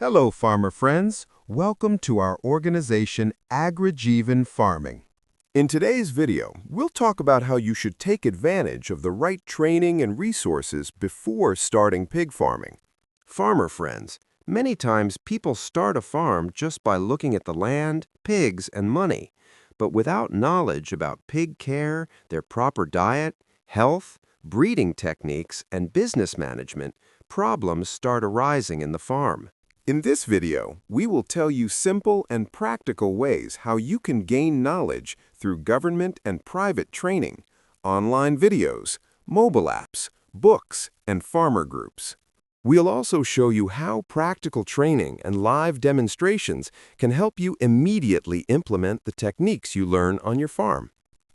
Hello, farmer friends. Welcome to our organization, Agrijivan Farming. In today's video, we'll talk about how you should take advantage of the right training and resources before starting pig farming. Farmer friends, many times people start a farm just by looking at the land, pigs, and money. But without knowledge about pig care, their proper diet, health, breeding techniques, and business management, problems start arising in the farm. In this video, we will tell you simple and practical ways how you can gain knowledge through government and private training, online videos, mobile apps, books, and farmer groups. We'll also show you how practical training and live demonstrations can help you immediately implement the techniques you learn on your farm.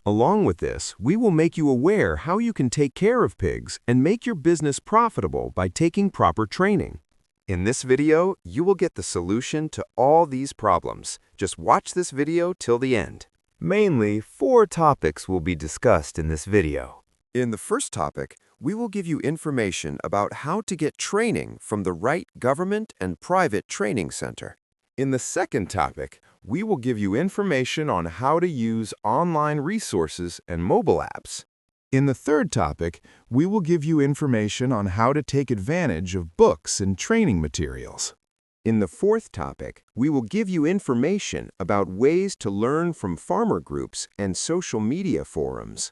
Along with this, we will make you aware how you can take care of pigs and make your business profitable by taking proper training. In this video, you will get the solution to all these problems. Just watch this video till the end. Mainly, 4 topics will be discussed in this video. In the first topic, we will give you information about how to get training from the right government and private training center. In the second topic, we will give you information on how to use online resources and mobile apps. In the third topic, we will give you information on how to take advantage of books and training materials. In the fourth topic, we will give you information about ways to learn from farmer groups and social media forums.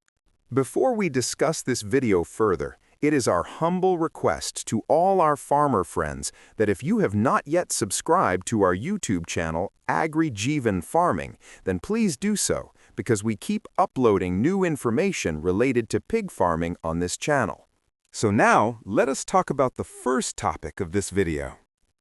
Before we discuss this video further, it is our humble request to all our farmer friends that if you have not yet subscribed to our YouTube channel, Agrijivan Farming, then please do so, because we keep uploading new information related to pig farming on this channel. So now, let us talk about the first topic of this video,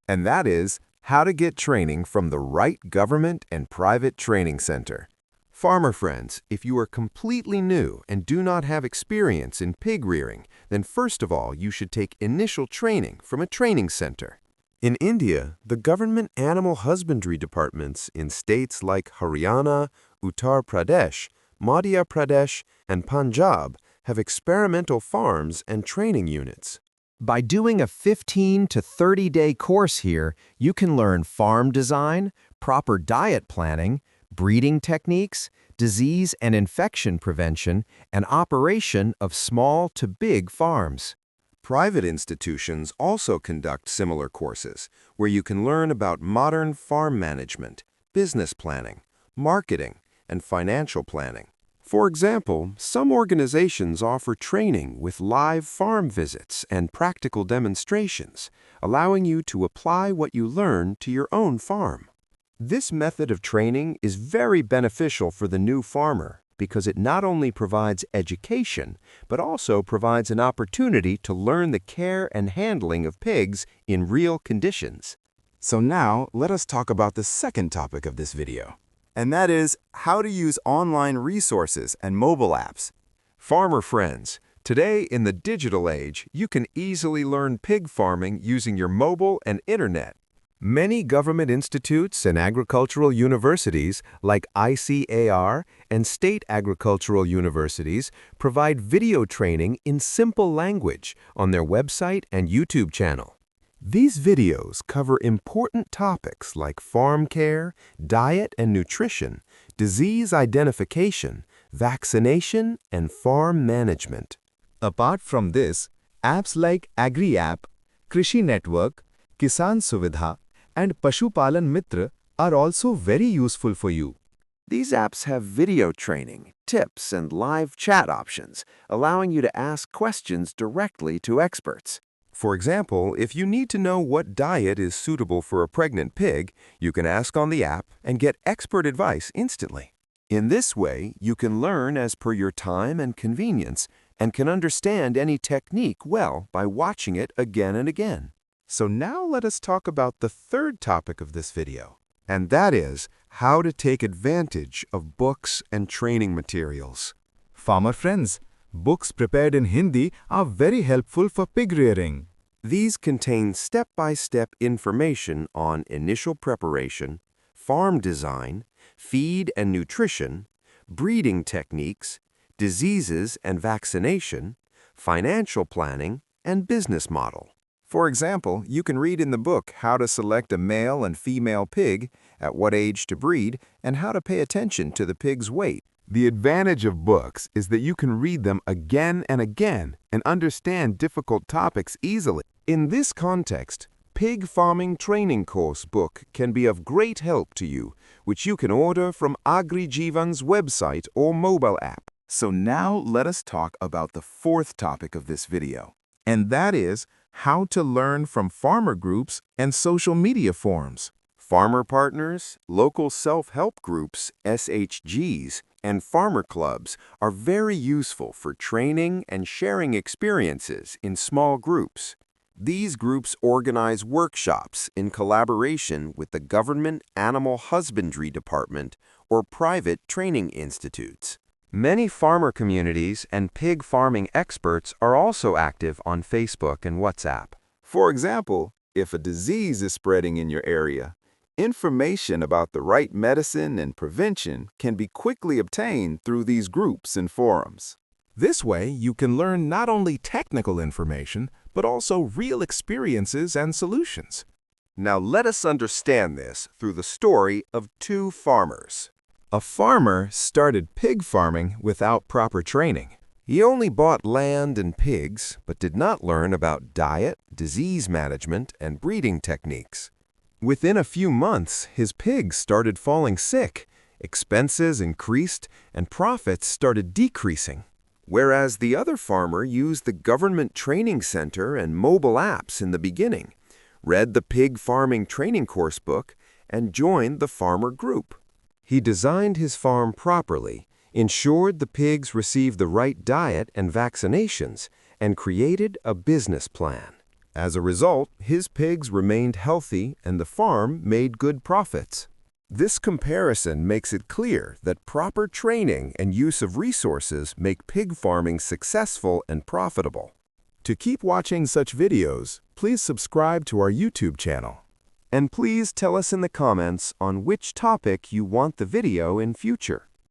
and that is how to get training from the right government and private training center. Farmer friends, if you are completely new and do not have experience in pig rearing, then first of all, you should take initial training from a training center. In India, the government animal husbandry departments in states like Haryana, Uttar Pradesh, Madhya Pradesh, and Punjab have experimental farms and training units. By doing a 15 to 30-day course here, you can learn farm design, proper diet planning, breeding techniques, disease and infection prevention, and operation of small to big farms. Private institutions also conduct similar courses, where you can learn about modern farm management, business planning, marketing, and financial planning. For example, some organizations offer training with live farm visits and practical demonstrations, allowing you to apply what you learn to your own farm. This method of training is very beneficial for the new farmer because it not only provides education, but also provides an opportunity to learn the care and handling of pigs in real conditions. So now, let us talk about the second topic of this video, and that is how to use online resources and mobile apps. Farmer friends, today in the digital age, you can easily learn pig farming using your mobile and internet. Many government institutes and agricultural universities like ICAR and state agricultural universities provide video training in simple language on their website and YouTube channel. These videos cover important topics like farm care, diet and nutrition, disease identification, vaccination, and farm management. Apart from this, apps like AgriApp, Krishi Network, Kisan Suvidha, and Pashupalan Mitra are also very useful for you. These apps have video training, tips, and live chat options, allowing you to ask questions directly to experts. For example, if you need to know what diet is suitable for a pregnant pig, you can ask on the app and get expert advice instantly. In this way, you can learn as per your time and convenience and can understand any technique well by watching it again and again. So now let us talk about the third topic of this video, and that is how to take advantage of books and training materials. Farmer friends, books prepared in Hindi are very helpful for pig rearing. These contain step-by-step information on initial preparation, farm design, feed and nutrition, breeding techniques, diseases and vaccination, financial planning, and business model. For example, you can read in the book how to select a male and female pig, at what age to breed, and how to pay attention to the pig's weight. The advantage of books is that you can read them again and again and understand difficult topics easily. In this context, Pig Farming Training Course book can be of great help to you, which you can order from Agrijivan's website or mobile app. So now let us talk about the fourth topic of this video, and that is how to learn from farmer groups and social media forums. Farmer partners, local self-help groups, SHGs, and farmer clubs are very useful for training and sharing experiences in small groups. These groups organize workshops in collaboration with the government animal husbandry department or private training institutes. Many farmer communities and pig farming experts are also active on Facebook and WhatsApp. For example, if a disease is spreading in your area, information about the right medicine and prevention can be quickly obtained through these groups and forums. This way, you can learn not only technical information, but also real experiences and solutions. Now let us understand this through the story of two farmers. A farmer started pig farming without proper training. He only bought land and pigs, but did not learn about diet, disease management, and breeding techniques. Within a few months, his pigs started falling sick, expenses increased, and profits started decreasing. Whereas the other farmer used the government training center and mobile apps in the beginning, read the Pig Farming Training Course book, and joined the farmer group. He designed his farm properly, ensured the pigs received the right diet and vaccinations, and created a business plan. As a result, his pigs remained healthy and the farm made good profits. This comparison makes it clear that proper training and use of resources make pig farming successful and profitable. To keep watching such videos, please subscribe to our YouTube channel. And please tell us in the comments on which topic you want the video in future.